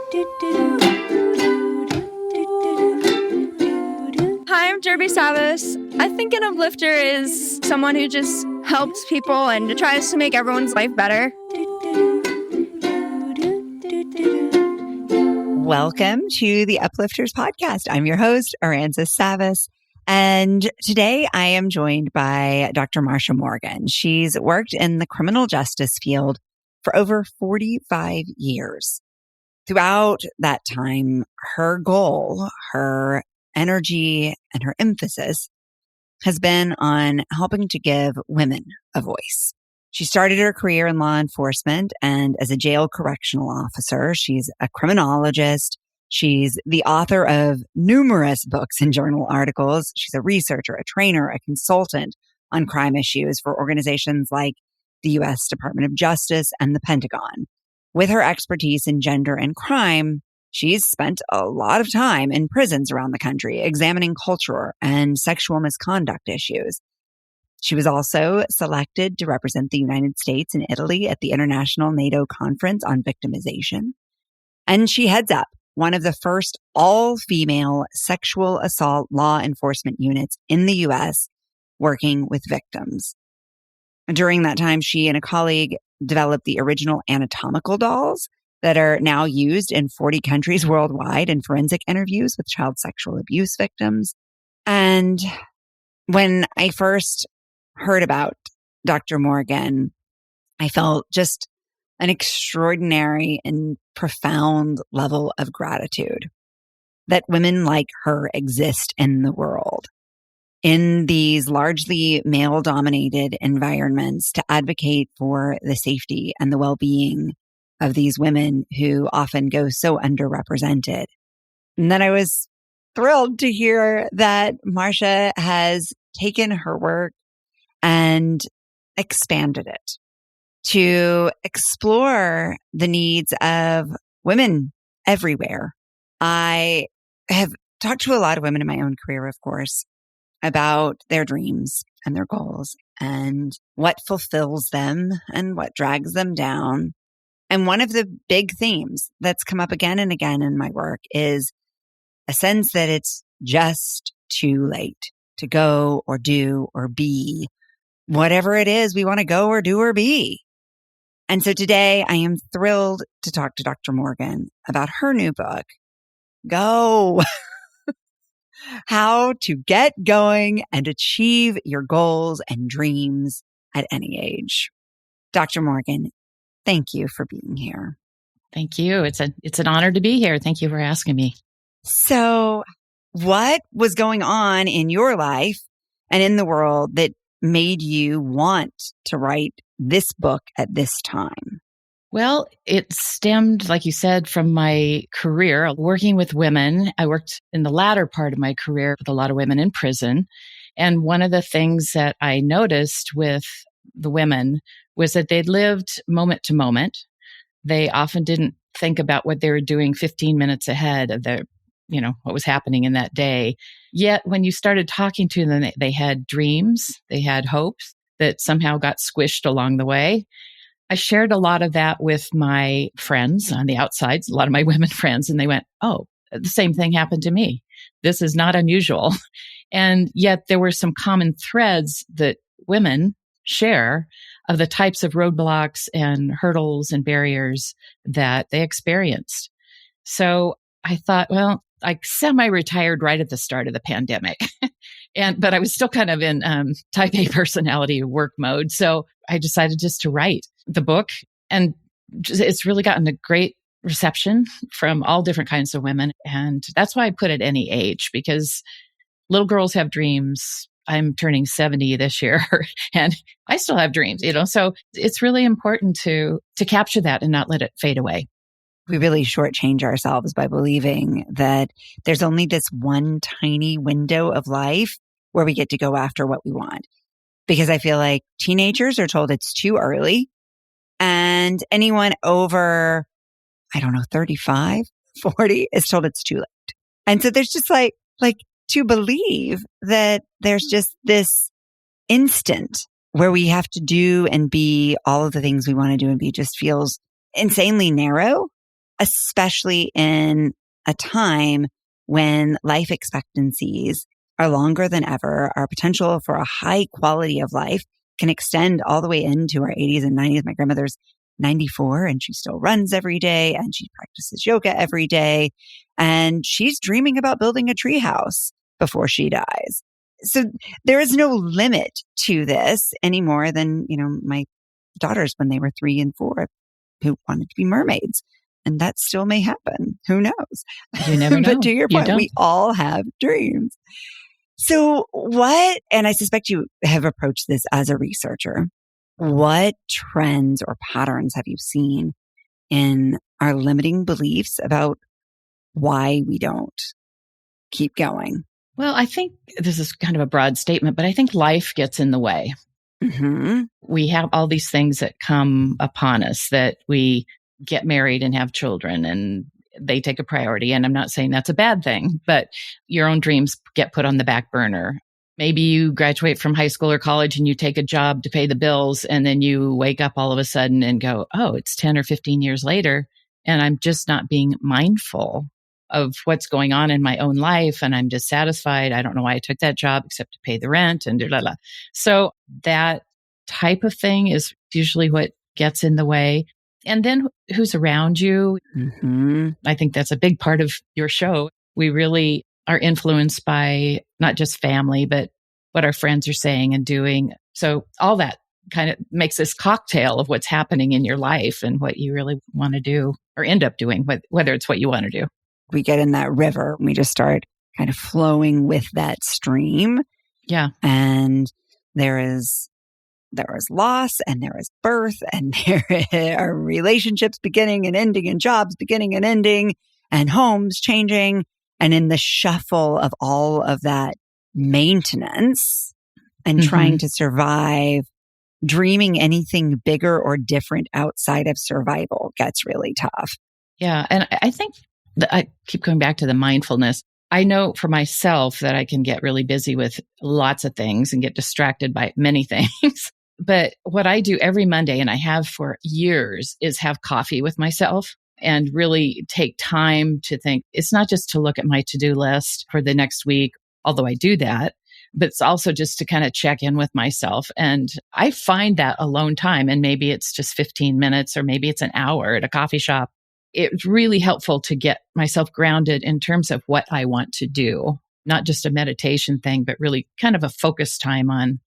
Hi, I'm Derby Savas. I think an uplifter is someone who just helps people and tries to make everyone's life better. Welcome to the Uplifters podcast. I'm your host, Aranza Savas. And today I am joined by Dr. Marcia Morgan. She's worked in the criminal justice field for over 45 years. Throughout that time, her goal, her energy, and her emphasis has been on helping to give women a voice. She started her career in law enforcement and as a jail correctional officer. She's a criminologist. She's the author of numerous books and journal articles. She's a researcher, a trainer, a consultant on crime issues for organizations like the U.S. Department of Justice and the Pentagon. With her expertise in gender and crime, she's spent a lot of time in prisons around the country examining culture and sexual misconduct issues. She was also selected to represent the United States and Italy at the International NATO Conference on Victimization. And she heads up one of the first all-female sexual assault law enforcement units in the U.S. working with victims. During that time, she and a colleague developed the original anatomical dolls that are now used in 40 countries worldwide in forensic interviews with child sexual abuse victims. And when I first heard about Dr. Morgan, I felt just an extraordinary and profound level of gratitude that women like her exist in the world, in these largely male-dominated environments, to advocate for the safety and the well-being of these women who often go so underrepresented. And then I was thrilled to hear that Marcia has taken her work and expanded it to explore the needs of women everywhere. I have talked to a lot of women in my own career, of course, about their dreams and their goals and what fulfills them and what drags them down. And one of the big themes that's come up again and again in my work is a sense that it's just too late to go or do or be whatever it is we want to go or do or be. And so today I am thrilled to talk to Dr. Morgan about her new book, Go! How to Get Going and Achieve Your Goals and Dreams at Any Age. Dr. Morgan, thank you for being here. Thank you. It's an honor to be here. Thank you for asking me. So what was going on in your life and in the world that made you want to write this book at this time? Well, it stemmed, like you said, from my career working with women. I worked in the latter part of my career with a lot of women in prison. And one of the things that I noticed with the women was that they lived moment to moment. They often didn't think about what they were doing 15 minutes ahead of what was happening in that day. Yet when you started talking to them, they had dreams, they had hopes that somehow got squished along the way. I shared a lot of that with my friends on the outside, a lot of my women friends, and they went, oh, the same thing happened to me. This is not unusual. And yet there were some common threads that women share of the types of roadblocks and hurdles and barriers that they experienced. So I thought, well, I semi-retired right at the start of the pandemic, but I was still kind of in type A personality work mode. So I decided just to write the book, and it's really gotten a great reception from all different kinds of women. And that's why I put it Any Age, because little girls have dreams. I'm turning 70 this year and I still have dreams, so it's really important to capture that and not let it fade away. We really shortchange ourselves by believing that there's only this one tiny window of life where we get to go after what we want. Because I feel like teenagers are told it's too early, and anyone over, 35, 40 is told it's too late. And so there's just like to believe that there's just this instant where we have to do and be all of the things we want to do and be just feels insanely narrow. especially in a time when life expectancies are longer than ever. Our potential for a high quality of life can extend all the way into our 80s and 90s. My grandmother's 94 and she still runs every day and she practices yoga every day. And she's dreaming about building a treehouse before she dies. So there is no limit to this any more than, my daughters when they were 3 and 4 who wanted to be mermaids. And that still may happen. Who knows? You never know. But to your point, we all have dreams. So and I suspect you have approached this as a researcher, what trends or patterns have you seen in our limiting beliefs about why we don't keep going? Well, I think this is kind of a broad statement, but I think life gets in the way. Mm-hmm. We have all these things that come upon us, that we get married and have children and they take a priority. And I'm not saying that's a bad thing, but your own dreams get put on the back burner. Maybe you graduate from high school or college and you take a job to pay the bills, and then you wake up all of a sudden and go, oh, it's 10 or 15 years later, and I'm just not being mindful of what's going on in my own life. And I'm dissatisfied. I don't know why I took that job except to pay the rent and blah, blah. So that type of thing is usually what gets in the way. And then who's around you? Mm-hmm. I think that's a big part of your show. We really are influenced by not just family, but what our friends are saying and doing. So all that kind of makes this cocktail of what's happening in your life and what you really want to do or end up doing, whether it's what you want to do. We get in that river and we just start kind of flowing with that stream. Yeah. And there is loss and there is birth and there are relationships beginning and ending and jobs beginning and ending and homes changing. And in the shuffle of all of that maintenance and trying to survive, dreaming anything bigger or different outside of survival gets really tough. Yeah. And I think I keep going back to the mindfulness. I know for myself that I can get really busy with lots of things and get distracted by many things. But what I do every Monday, and I have for years, is have coffee with myself and really take time to think. It's not just to look at my to-do list for the next week, although I do that, but it's also just to kind of check in with myself. And I find that alone time, and maybe it's just 15 minutes or maybe it's an hour at a coffee shop. It's really helpful to get myself grounded in terms of what I want to do, not just a meditation thing, but really kind of a focus time on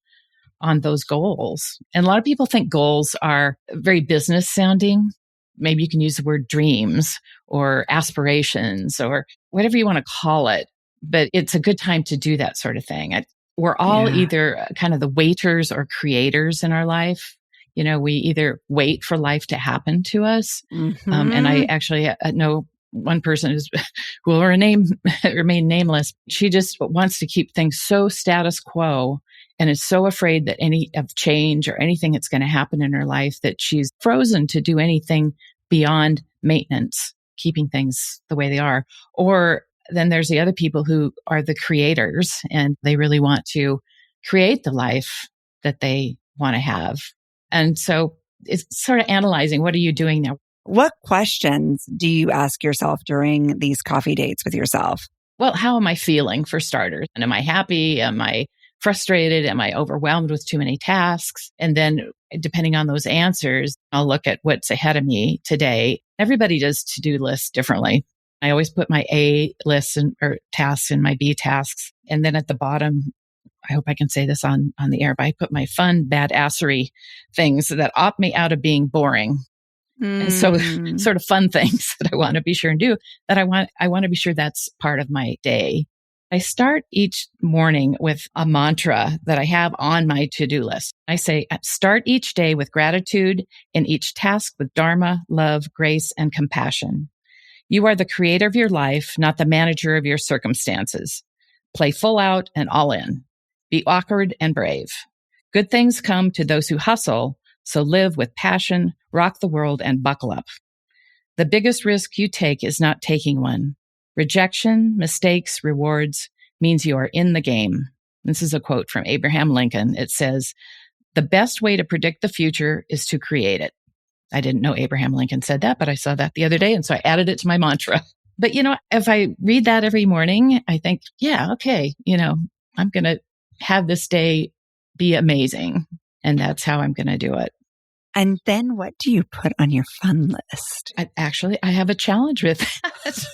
those goals. And a lot of people think goals are very business sounding. Maybe you can use the word dreams or aspirations or whatever you want to call it, but it's a good time to do that sort of thing. We're all either kind of the waiters or creators in our life. We either wait for life to happen to us. Mm-hmm. And I actually know one person who will remain nameless. She just wants to keep things so status quo and is so afraid that any of change or anything that's going to happen in her life that she's frozen to do anything beyond maintenance, keeping things the way they are. Or then there's the other people who are the creators and they really want to create the life that they want to have. And so it's sort of analyzing, what are you doing now? What questions do you ask yourself during these coffee dates with yourself? Well, how am I feeling for starters? And am I happy? Am I frustrated? Am I overwhelmed with too many tasks? And then depending on those answers, I'll look at what's ahead of me today. Everybody does to-do lists differently. I always put my A lists or tasks and my B tasks. And then at the bottom, I hope I can say this on the air, but I put my fun badassery things that opt me out of being boring. And so sort of fun things that I want to be sure and do, that I want to be sure that's part of my day. I start each morning with a mantra that I have on my to-do list. I say, start each day with gratitude, and each task with dharma, love, grace, and compassion. You are the creator of your life, not the manager of your circumstances. Play full out and all in. Be awkward and brave. Good things come to those who hustle, so live with passion, rock the world, and buckle up. The biggest risk you take is not taking one. Rejection, mistakes, rewards means you are in the game. This is a quote from Abraham Lincoln. It says, "The best way to predict the future is to create it." I didn't know Abraham Lincoln said that, but I saw that the other day. And so I added it to my mantra. But, if I read that every morning, I think, yeah, okay, I'm going to have this day be amazing. And that's how I'm going to do it. And then what do you put on your fun list? I have a challenge with that.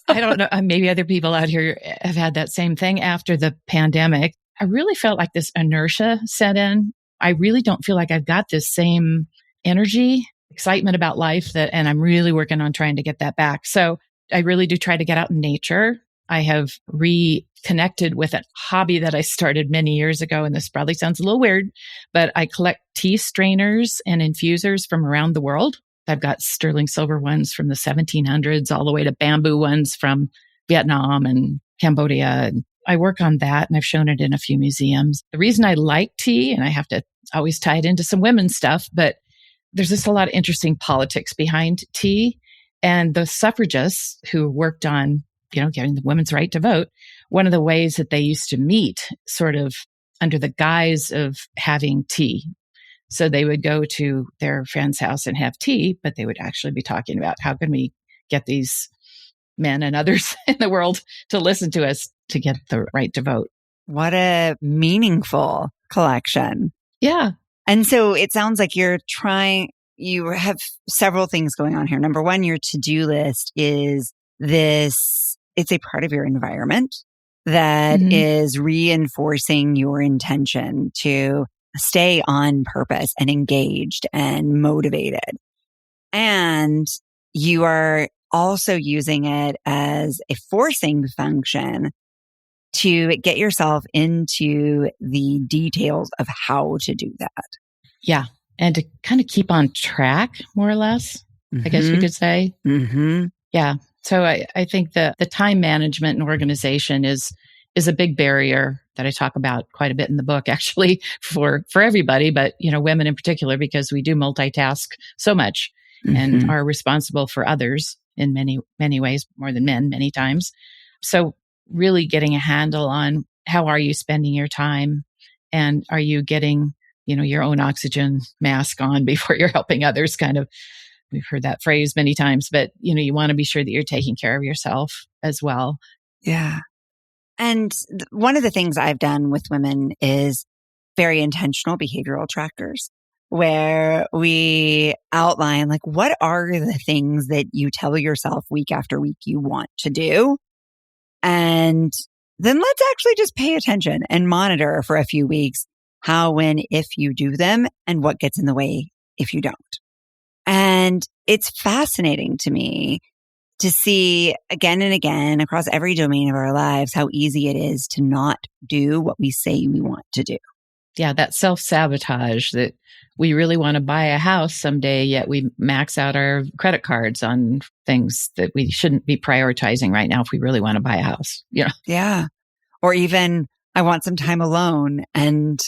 I don't know. Maybe other people out here have had that same thing after the pandemic. I really felt like this inertia set in. I really don't feel like I've got this same energy, excitement about life and I'm really working on trying to get that back. So I really do try to get out in nature. I have reconnected with a hobby that I started many years ago. And this probably sounds a little weird, but I collect tea strainers and infusers from around the world. I've got sterling silver ones from the 1700s all the way to bamboo ones from Vietnam and Cambodia. And I work on that and I've shown it in a few museums. The reason I like tea, and I have to always tie it into some women's stuff, but there's just a lot of interesting politics behind tea. And the suffragists who worked on, getting the women's right to vote, one of the ways that they used to meet sort of under the guise of having tea. So they would go to their friend's house and have tea, but they would actually be talking about how can we get these men and others in the world to listen to us to get the right to vote. What a meaningful collection. Yeah. And so it sounds like you have several things going on here. Number one, your to-do list is it's a part of your environment that is reinforcing your intention to stay on purpose and engaged and motivated. And you are also using it as a forcing function to get yourself into the details of how to do that. Yeah. And to kind of keep on track, more or less, I guess you could say. Mm-hmm. Yeah. So I think the time management and organization is a big barrier that I talk about quite a bit in the book, actually, for everybody, but, women in particular, because we do multitask so much and are responsible for others in many, many ways, more than men, many times. So really getting a handle on how are you spending your time, and are you getting, your own oxygen mask on before you're helping others, kind of. We've heard that phrase many times, but, you want to be sure that you're taking care of yourself as well. Yeah. And one of the things I've done with women is very intentional behavioral trackers, where we outline, like, what are the things that you tell yourself week after week you want to do? And then let's actually just pay attention and monitor for a few weeks how, when, if you do them, and what gets in the way if you don't. And it's fascinating to me to see again and again across every domain of our lives how easy it is to not do what we say we want to do. Yeah, that self-sabotage that we really want to buy a house someday, yet we max out our credit cards on things that we shouldn't be prioritizing right now if we really want to buy a house. Yeah. Or even, I want some time alone and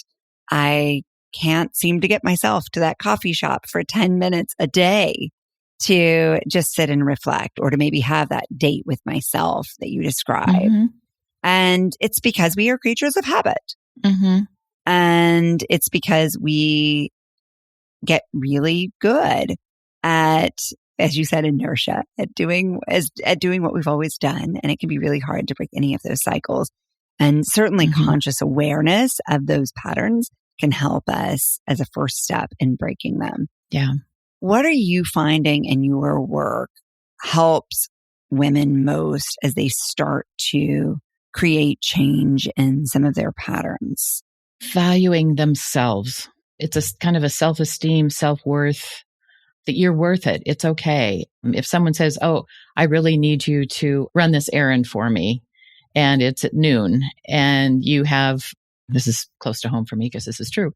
I can't seem to get myself to that coffee shop for 10 minutes a day to just sit and reflect, or to maybe have that date with myself that you described. And it's because we are creatures of habit. And it's because we get really good at, as you said, inertia, at doing what we've always done. And it can be really hard to break any of those cycles. And certainly conscious awareness of those patterns can help us as a first step in breaking them. Yeah. What are you finding in your work helps women most as they start to create change in some of their patterns? Valuing themselves. It's a kind of a self-esteem, self-worth, that you're worth it. It's okay. If someone says, oh, I really need you to run this errand for me, and it's at noon, and you have, this is close to home for me because this is true.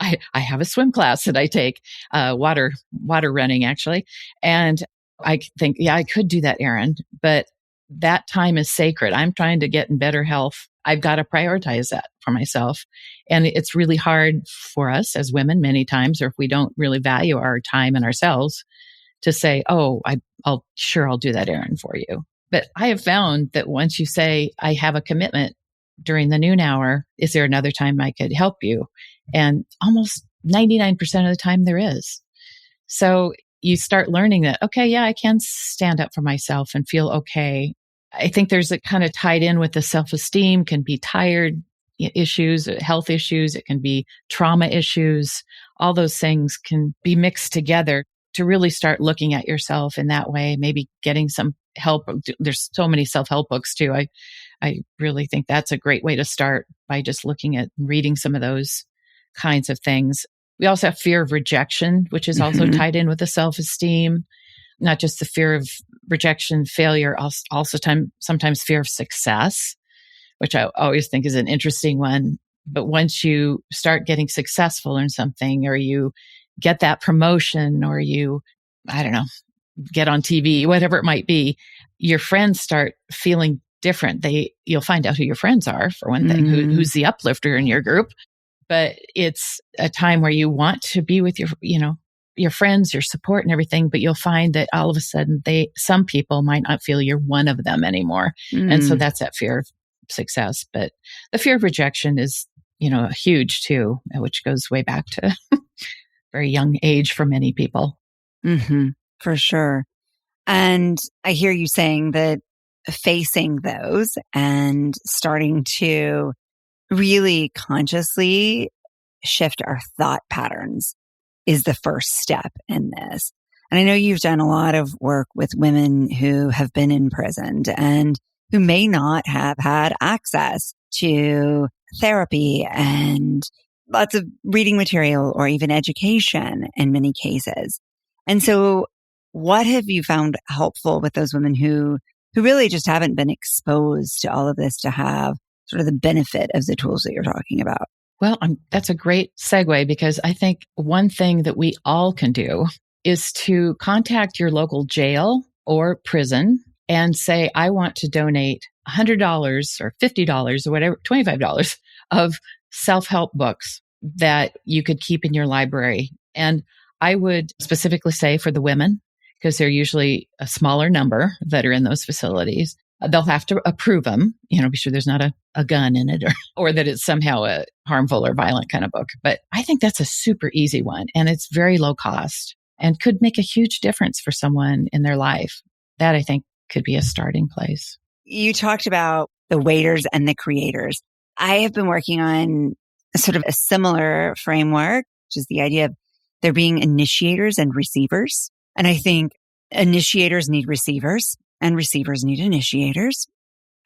I have a swim class that I take, water running actually. And I think, yeah, I could do that errand, but that time is sacred. I'm trying to get in better health. I've got to prioritize that for myself. And it's really hard for us as women many times, or if we don't really value our time and ourselves, to say, oh, I'll do that errand for you. But I have found that once you say, I have a commitment during the noon hour, is there another time I could help you? And almost 99% of the time there is. So you start learning that, okay, yeah, I can stand up for myself and feel okay. I think there's a kind of tied in with the self-esteem, can be tired issues, health issues. It can be trauma issues. All those things can be mixed together to really start looking at yourself in that way, maybe getting some help. There's so many self-help books too. I really think that's a great way to start, by just looking at reading some of those kinds of things. We also have fear of rejection, which is also tied in with the self-esteem, not just the fear of rejection, failure, also sometimes fear of success, which I always think is an interesting one. But once you start getting successful in something, or you get that promotion, or you, I don't know, get on TV, whatever it might be, your friends start feeling different. You'll find out who your friends are, for one thing, who's the uplifter in your group. But it's a time where you want to be with your friends, your support and everything, but you'll find that all of a sudden some people might not feel you're one of them anymore. And so that's that fear of success. But the fear of rejection is, huge too, which goes way back to very young age for many people. For sure. And I hear you saying that facing those and starting to really consciously shift our thought patterns is the first step in this. And I know you've done a lot of work with women who have been imprisoned and who may not have had access to therapy and lots of reading material or even education in many cases. And so what have you found helpful with those women who really just haven't been exposed to all of this to have sort of the benefit of the tools that you're talking about? Well, that's a great segue, because I think one thing that we all can do is to contact your local jail or prison and say, I want to donate $100 or $50 or whatever, $25 of self-help books that you could keep in your library. And I would specifically say for the women, because they're usually a smaller number that are in those facilities, they'll have to approve them, be sure there's not a gun in it or that it's somehow a harmful or violent kind of book. But I think that's a super easy one, and it's very low cost and could make a huge difference for someone in their life. That, I think, could be a starting place. You talked about the waiters and the creators. I have been working on sort of a similar framework, which is the idea of there being initiators and receivers. And I think initiators need receivers and receivers need initiators.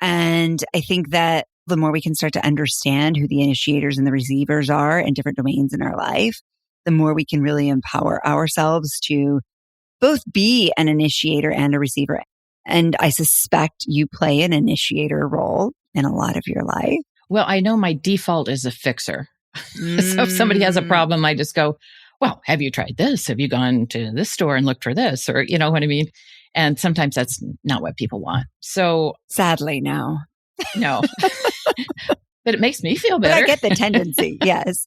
And I think that the more we can start to understand who the initiators and the receivers are in different domains in our life, the more we can really empower ourselves to both be an initiator and a receiver. And I suspect you play an initiator role in a lot of your life. Well, I know my default is a fixer. So if somebody has a problem, I just go, well, have you tried this? Have you gone to this store and looked for this? Or, you know what I mean? And sometimes that's not what people want. So sadly, no. No. But it makes me feel better. But I get the tendency. Yes,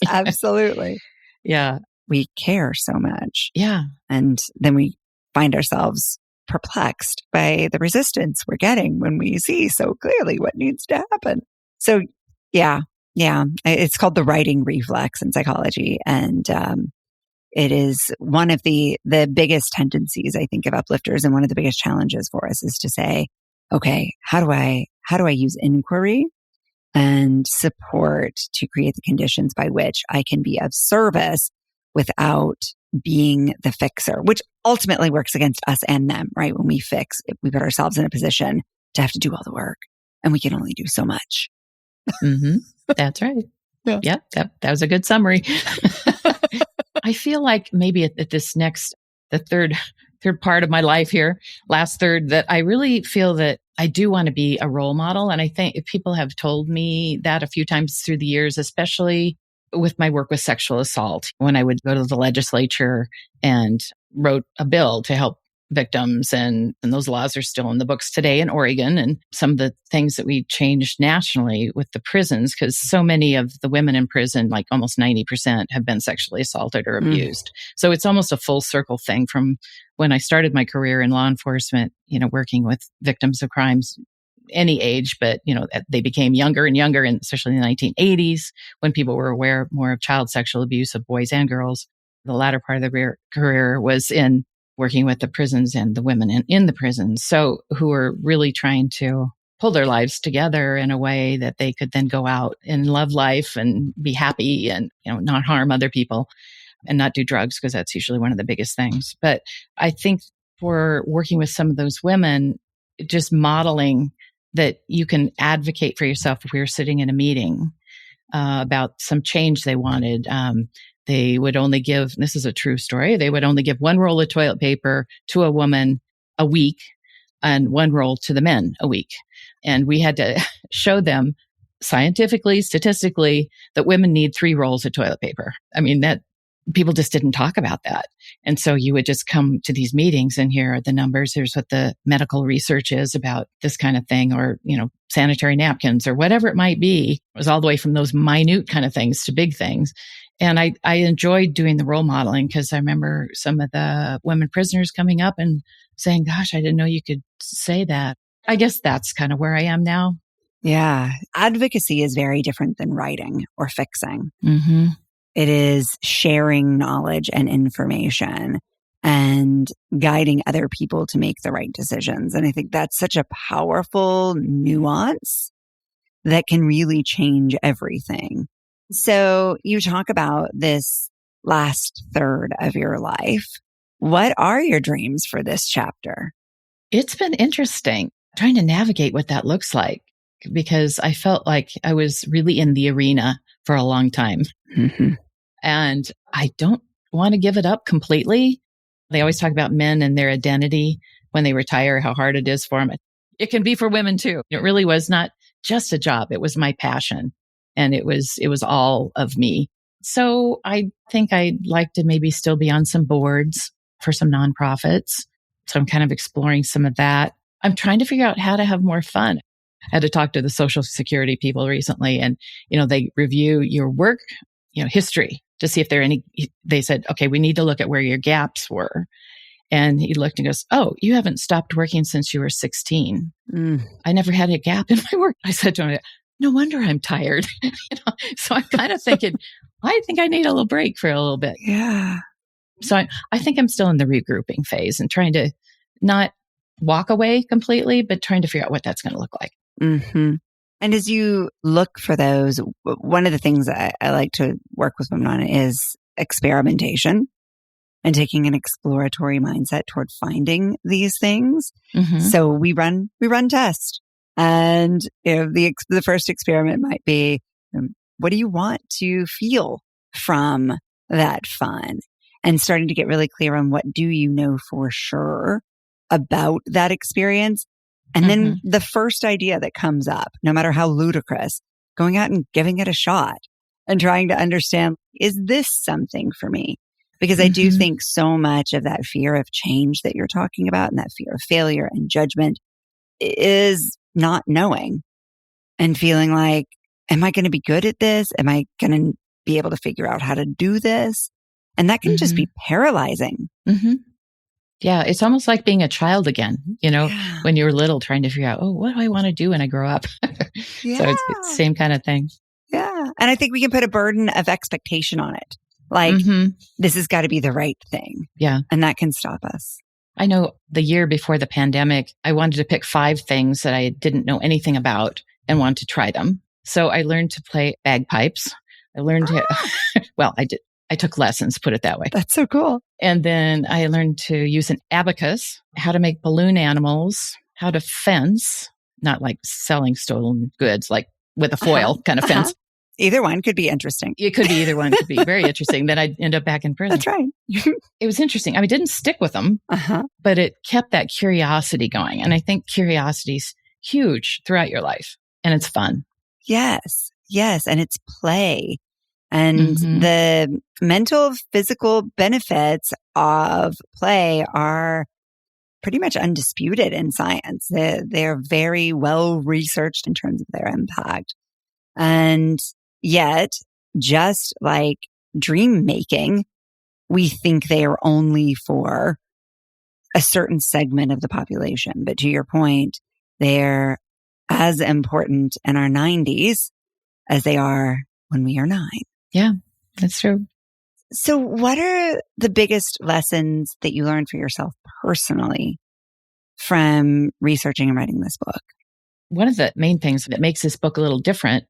absolutely. Yeah. We care so much. Yeah. And then we find ourselves perplexed by the resistance we're getting when we see so clearly what needs to happen. So yeah. It's called the writing reflex in psychology. And it is one of the biggest tendencies, I think, of uplifters. And one of the biggest challenges for us is to say, okay, how do I use inquiry and support to create the conditions by which I can be of service without being the fixer, which ultimately works against us and them, right? When we fix, we put ourselves in a position to have to do all the work, and we can only do so much. Mm-hmm. That's right. Yeah, that was a good summary. I feel like maybe at this the third part of my life here, last third, that I really feel that I do want to be a role model. And I think if people have told me that a few times through the years, especially with my work with sexual assault, when I would go to the legislature and wrote a bill to help victims, and those laws are still in the books today in Oregon, and some of the things that we changed nationally with the prisons, because so many of the women in prison, like almost 90%, have been sexually assaulted or abused. So it's almost a full circle thing from when I started my career in law enforcement, working with victims of crimes, any age, but they became younger and younger, and especially in the 1980s when people were aware more of child sexual abuse of boys and girls. The latter part of the career was in working with the prisons and the women in the prisons. So who were really trying to pull their lives together in a way that they could then go out and love life and be happy and, not harm other people and not do drugs, because that's usually one of the biggest things. But I think for working with some of those women, just modeling that you can advocate for yourself. If we were sitting in a meeting about some change they wanted, they would only give, this is a true story, they would only give one roll of toilet paper to a woman a week and one roll to the men a week. And we had to show them scientifically, statistically, that women need 3 rolls of toilet paper. I mean, that people just didn't talk about that. And so you would just come to these meetings and here are the numbers. Here's what the medical research is about this kind of thing, or, sanitary napkins or whatever it might be. It was all the way from those minute kind of things to big things. And I enjoyed doing the role modeling because I remember some of the women prisoners coming up and saying, gosh, I didn't know you could say that. I guess that's kind of where I am now. Yeah. Advocacy is very different than writing or fixing. Mm-hmm. It is sharing knowledge and information and guiding other people to make the right decisions. And I think that's such a powerful nuance that can really change everything. So you talk about this last third of your life. What are your dreams for this chapter? It's been interesting trying to navigate what that looks like, because I felt like I was really in the arena for a long time. Mm-hmm. And I don't want to give it up completely. They always talk about men and their identity when they retire, how hard it is for them. It can be for women too. It really was not just a job. It was my passion, and it was all of me. So I think I'd like to maybe still be on some boards for some nonprofits. So I'm kind of exploring some of that. I'm trying to figure out how to have more fun. I had to talk to the Social Security people recently, and, they review your work, history to see if there are any. They said, okay, we need to look at where your gaps were. And he looked and goes, oh, you haven't stopped working since you were 16. I never had a gap in my work. I said to him, no wonder I'm tired. So I'm kind of thinking, I think I need a little break for a little bit. Yeah. So I think I'm still in the regrouping phase and trying to not walk away completely, but trying to figure out what that's going to look like. Mm-hmm. And as you look for those, one of the things that I like to work with women on is experimentation and taking an exploratory mindset toward finding these things. Mm-hmm. So we run tests, and the first experiment might be, what do you want to feel from that fun? And starting to get really clear on what do you know for sure about that experience. And then the first idea that comes up, no matter how ludicrous, going out and giving it a shot and trying to understand, is this something for me? Because I do think so much of that fear of change that you're talking about and that fear of failure and judgment is not knowing and feeling like, am I going to be good at this? Am I going to be able to figure out how to do this? And that can just be paralyzing. Mm-hmm. Yeah, it's almost like being a child again, when you were little, trying to figure out, what do I want to do when I grow up? Yeah. So it's the same kind of thing. Yeah. And I think we can put a burden of expectation on it. Like, this has got to be the right thing. Yeah. And that can stop us. I know the year before the pandemic, I wanted to pick 5 things that I didn't know anything about and wanted to try them. So I learned to play bagpipes. I learned to, well, I took lessons, put it that way. That's so cool. And then I learned to use an abacus, how to make balloon animals, how to fence, not like selling stolen goods, like with a foil kind of fence. Either one could be interesting. It could be either one. It could be very interesting. Then I'd end up back in prison. That's right. It was interesting. I mean, it didn't stick with them, but it kept that curiosity going. And I think curiosity's huge throughout your life, and it's fun. Yes. Yes. And it's play. And the mental, physical benefits of play are pretty much undisputed in science. They're very well researched in terms of their impact. And yet, just like dream making, we think they are only for a certain segment of the population. But to your point, they're as important in our 90s as they are when we are 9. Yeah, that's true. So what are the biggest lessons that you learned for yourself personally from researching and writing this book? One of the main things that makes this book a little different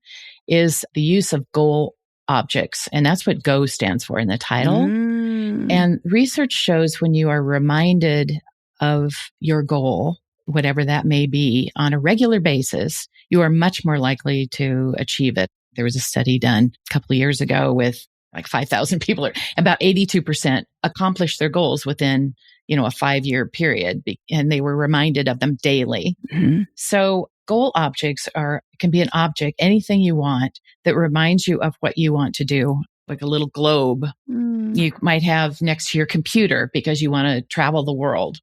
is the use of goal objects. And that's what GO stands for in the title. And research shows when you are reminded of your goal, whatever that may be, on a regular basis, you are much more likely to achieve it. There was a study done a couple of years ago with like 5,000 people. About 82% accomplished their goals within, a 5-year period, and they were reminded of them daily. Mm-hmm. So goal objects can be an object, anything you want that reminds you of what you want to do, like a little globe you might have next to your computer because you want to travel the world.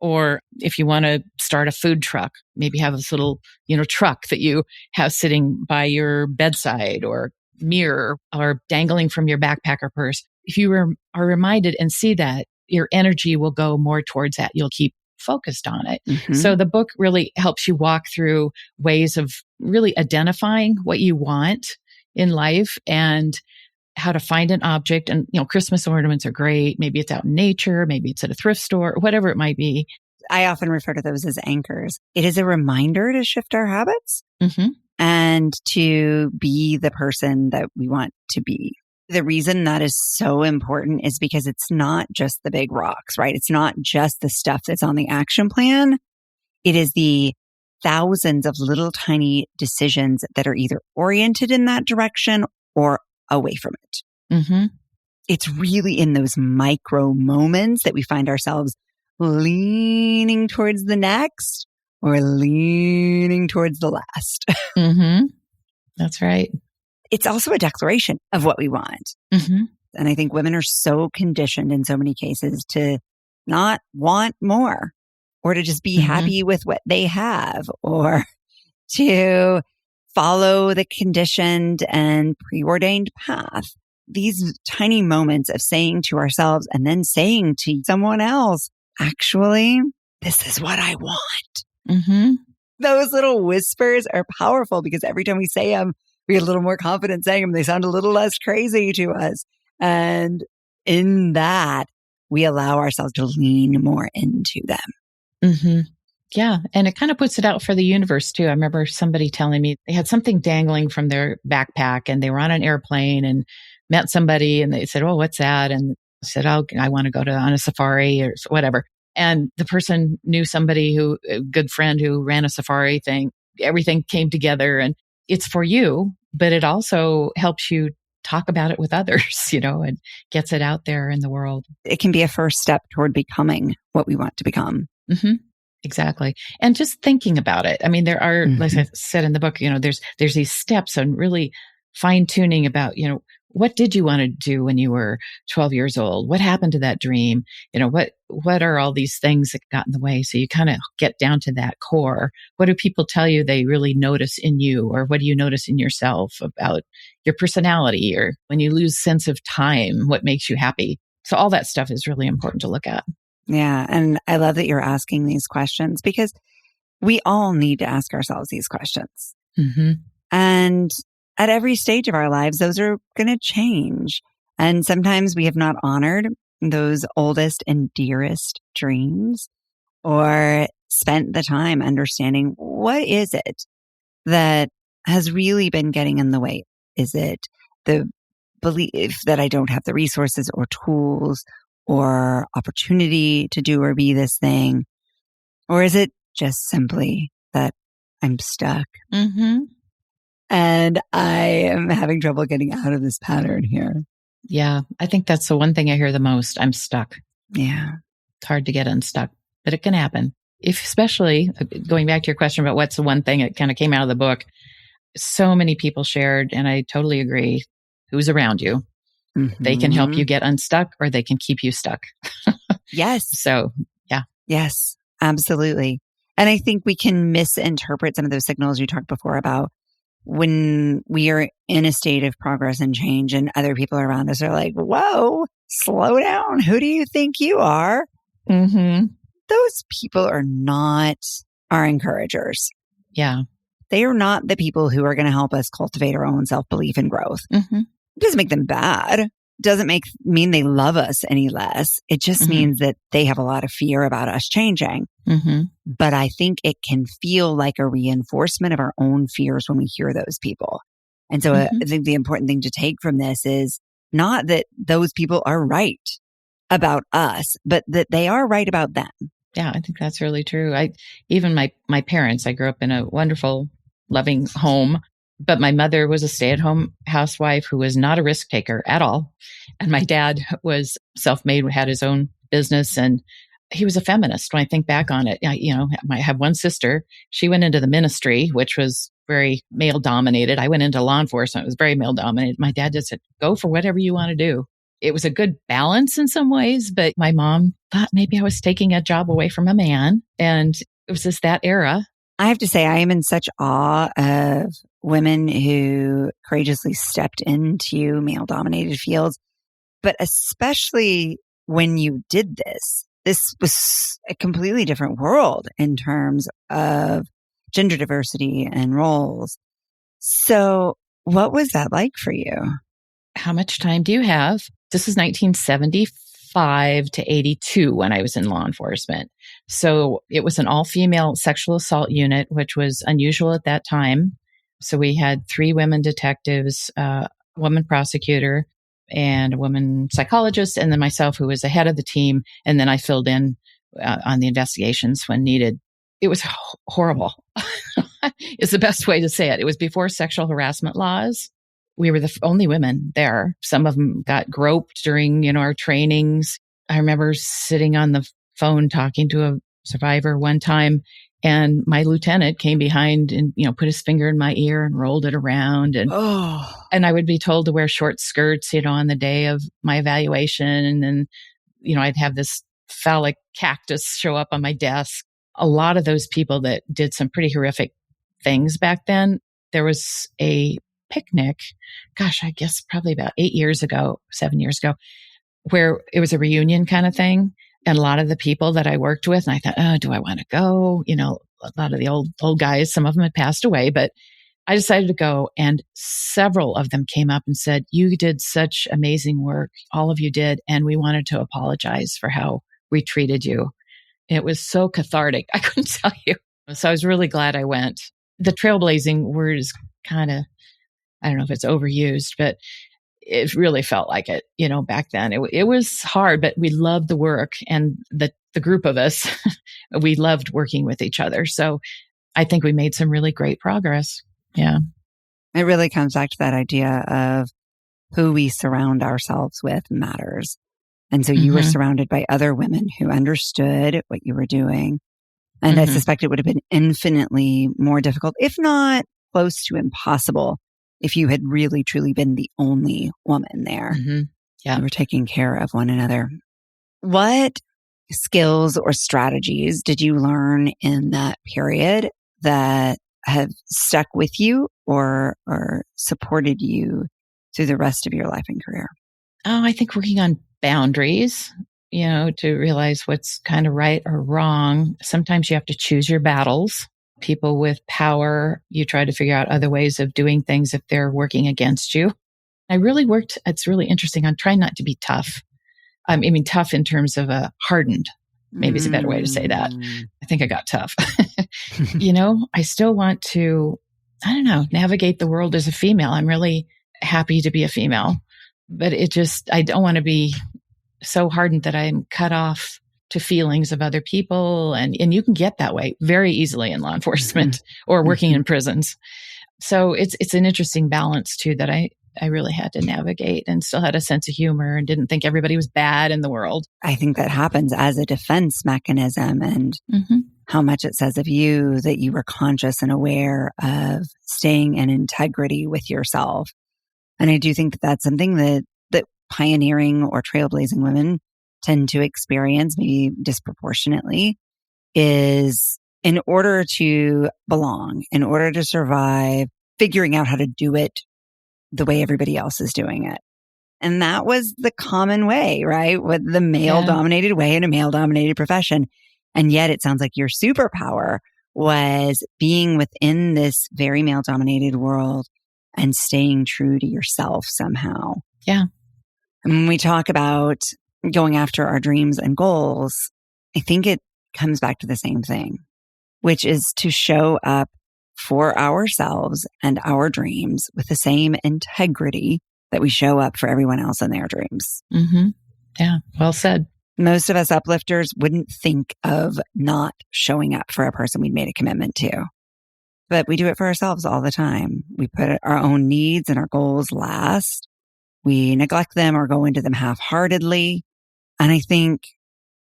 Or if you want to start a food truck, maybe have this little, truck that you have sitting by your bedside or mirror or dangling from your backpack or purse. If you are reminded and see that, your energy will go more towards that. You'll keep focused on it. Mm-hmm. So the book really helps you walk through ways of really identifying what you want in life and how to find an object. And, Christmas ornaments are great. Maybe it's out in nature. Maybe it's at a thrift store, whatever it might be. I often refer to those as anchors. It is a reminder to shift our habits Mm-hmm. and to be the person that we want to be. The reason that is so important is because it's not just the big rocks, right? It's not just the stuff that's on the action plan. It is the thousands of little tiny decisions that are either oriented in that direction or away from it. Mm-hmm. It's really in those micro moments that we find ourselves leaning towards the next or leaning towards the last. Mm-hmm. That's right. It's also a declaration of what we want. Mm-hmm. And I think women are so conditioned in so many cases to not want more or to just be Mm-hmm. happy with what they have or to follow the conditioned and preordained path. These tiny moments of saying to ourselves and then saying to someone else, actually, this is what I want. Mm-hmm. Those little whispers are powerful because every time we say them, we get a little more confident saying them. They sound a little less crazy to us. And in that, we allow ourselves to lean more into them. Mm-hmm. Yeah. And it kind of puts it out for the universe too. I remember somebody telling me they had something dangling from their backpack and they were on an airplane and met somebody and they said, "Oh, what's that?" And I said, "Oh, I want to go on a safari or whatever." And the person knew somebody a good friend who ran a safari thing. Everything came together and it's for you, but it also helps you talk about it with others, and gets it out there in the world. It can be a first step toward becoming what we want to become. Mm-hmm. Exactly. And just thinking about it. I mean, there are, Mm-hmm. like I said in the book, there's these steps on really fine tuning about, what did you want to do when you were 12 years old? What happened to that dream? What are all these things that got in the way? So you kind of get down to that core. What do people tell you they really notice in you? Or what do you notice in yourself about your personality? Or when you lose sense of time, what makes you happy? So all that stuff is really important to look at. Yeah. And I love that you're asking these questions because we all need to ask ourselves these questions. Mm-hmm. And at every stage of our lives, those are going to change. And sometimes we have not honored those oldest and dearest dreams or spent the time understanding what is it that has really been getting in the way? Is it the belief that I don't have the resources or tools or opportunity to do or be this thing? Or is it just simply that I'm stuck? Mm-hmm. And I am having trouble getting out of this pattern here. Yeah, I think that's the one thing I hear the most. I'm stuck. Yeah. It's hard to get unstuck, but it can happen. Especially going back to your question about what's the one thing that kind of came out of the book, so many people shared, and I totally agree, who's around you. Mm-hmm. They can help you get unstuck or they can keep you stuck. Yes. So, yeah. Yes, absolutely. And I think we can misinterpret some of those signals you talked before about when we are in a state of progress and change and other people around us are like, whoa, slow down. Who do you think you are? Mm-hmm. Those people are not our encouragers. Yeah. They are not the people who are going to help us cultivate our own self-belief and growth. Mm-hmm. It doesn't make them bad. doesn't mean they love us any less. It just means that they have a lot of fear about us changing. But I think it can feel like a reinforcement of our own fears when we hear those people. And so I think the important thing to take from this is not that those people are right about us, but that they are right about them. Yeah, I think that's really true. Even my parents, I grew up in a wonderful, loving home, but my mother was a stay-at-home housewife who was not a risk taker at all. And my dad was self-made, had his own business, and he was a feminist. When I think back on it, I have one sister. She went into the ministry, which was very male dominated. I went into law enforcement. It was very male dominated. My dad just said, go for whatever you want to do. It was a good balance in some ways, but my mom thought maybe I was taking a job away from a man. And it was just that era. I have to say, I am in such awe of women who courageously stepped into male dominated fields, but especially when you did this. This was a completely different world in terms of gender diversity and roles. So what was that like for you? How much time do you have? This is 1975 to 82 when I was in law enforcement. So it was an all-female sexual assault unit, which was unusual at that time. So we had 3 women detectives, a woman prosecutor, and a woman psychologist, and then myself, who was the head of the team. And then I filled in on the investigations when needed. It was horrible. It's the best way to say it. It was before sexual harassment laws. We were the only women there. Some of them got groped during, our trainings. I remember sitting on the phone talking to a survivor one time, and my lieutenant came behind and, put his finger in my ear and rolled it around. And I would be told to wear short skirts, on the day of my evaluation. And then, I'd have this phallic cactus show up on my desk. A lot of those people that did some pretty horrific things back then. There was a picnic, I guess probably about 7 years ago, where it was a reunion kind of thing. And a lot of the people that I worked with, and I thought, do I want to go? A lot of the old guys, some of them had passed away, but I decided to go. And several of them came up and said, you did such amazing work. All of you did. And we wanted to apologize for how we treated you. It was so cathartic. I couldn't tell you. So I was really glad I went. The trailblazing word is kind of, I don't know if it's overused, but it really felt like it, back then. It was hard, but we loved the work, and the group of us, we loved working with each other. So I think we made some really great progress. Yeah. It really comes back to that idea of who we surround ourselves with matters. And so you were surrounded by other women who understood what you were doing. And I suspect it would have been infinitely more difficult, if not close to impossible, if you had really, truly been the only woman there. Yeah. You were taking care of one another. What skills or strategies did you learn in that period that have stuck with you or supported you through the rest of your life and career? I think working on boundaries, to realize what's kind of right or wrong. Sometimes you have to choose your battles. People with power, you try to figure out other ways of doing things if they're working against you. I really worked, it's really interesting, on trying not to be tough. I mean, tough in terms of hardened, maybe is a better way to say that. I think I got tough. I still want to, navigate the world as a female. I'm really happy to be a female, but I don't want to be so hardened that I'm cut off to feelings of other people. And you can get that way very easily in law enforcement or working in prisons. So it's an interesting balance too, that I really had to navigate, and still had a sense of humor and didn't think everybody was bad in the world. I think that happens as a defense mechanism, and how much it says of you that you were conscious and aware of staying in integrity with yourself. And I do think that that's something that pioneering or trailblazing women tend to experience, maybe disproportionately, is in order to belong, in order to survive, figuring out how to do it the way everybody else is doing it. And that was the common way, right? With the male-dominated way in a male-dominated profession. And yet it sounds like your superpower was being within this very male-dominated world and staying true to yourself somehow. Yeah. When we talk about going after our dreams and goals, I think it comes back to the same thing, which is to show up for ourselves and our dreams with the same integrity that we show up for everyone else in their dreams. Mm-hmm. Yeah, well said. Most of us uplifters wouldn't think of not showing up for a person we'd made a commitment to, but we do it for ourselves all the time. We put our own needs and our goals last. We neglect them or go into them half-heartedly. And I think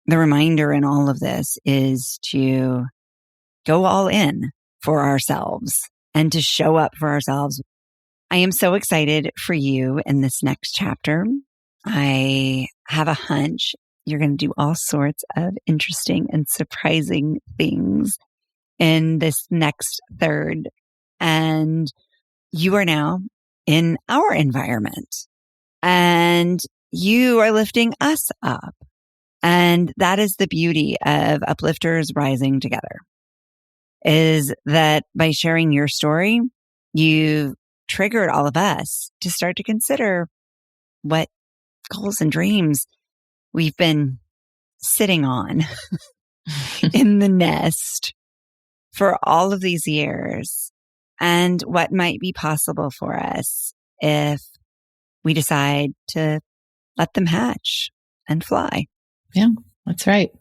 the reminder in all of this is to go all in for ourselves and to show up for ourselves. I am so excited for you in this next chapter. I have a hunch you're going to do all sorts of interesting and surprising things in this next third. And you are now in our environment and you are lifting us up. And that is the beauty of Uplifters rising together, is that by sharing your story, you've triggered all of us to start to consider what goals and dreams we've been sitting on in the nest for all of these years and what might be possible for us if we decide to let them hatch and fly. Yeah, that's right.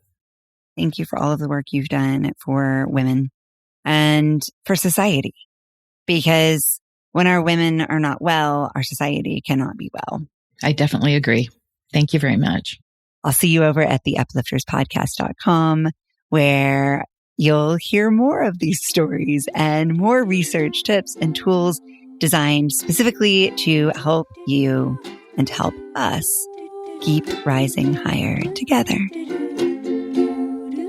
Thank you for all of the work you've done for women and for society, because when our women are not well, our society cannot be well. I definitely agree. Thank you very much. I'll see you over at theuplifterspodcast.com, where you'll hear more of these stories and more research tips and tools designed specifically to help you and help us keep rising higher together.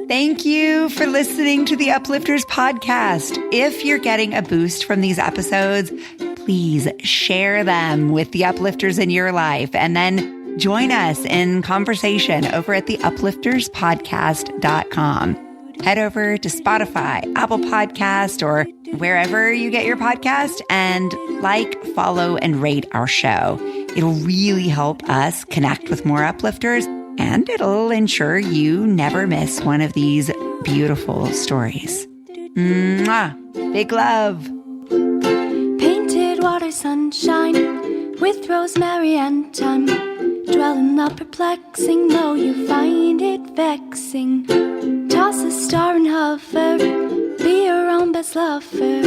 Thank you for listening to the Uplifters podcast. If you're getting a boost from these episodes, please share them with the uplifters in your life and then join us in conversation over at theuplifterspodcast.com. Head over to Spotify, Apple Podcast, or wherever you get your podcast and follow, and rate our show. It'll really help us connect with more uplifters, and it'll ensure you never miss one of these beautiful stories. Mwah! Big love. Painted water sunshine with rosemary and thyme. Dwell in the perplexing, though you find it vexing. Toss a star and hover, be your own best lover.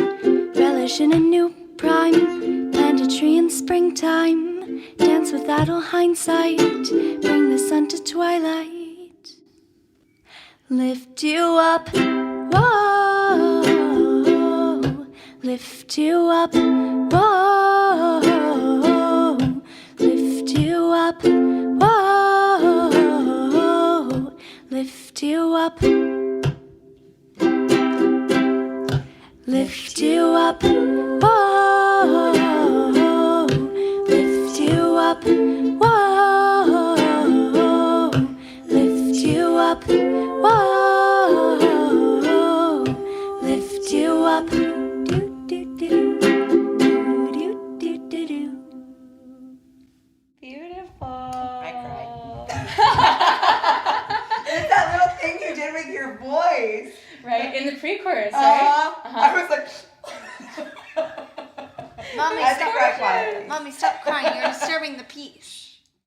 Relish in a new prime, plant a tree in springtime. Dance with idle hindsight, bring the sun to twilight. Lift you up, whoa. Lift you up, whoa. Lift you up, whoa. Lift you up. Lift you up, whoa. Lift you up, whoa. Lift you up, whoa. Lift you up. It's that little thing you did with your voice. Right, in the pre-chorus, right? I was like... Mommy, I had to cry quietly. Mommy, stop crying. You're disturbing the peace.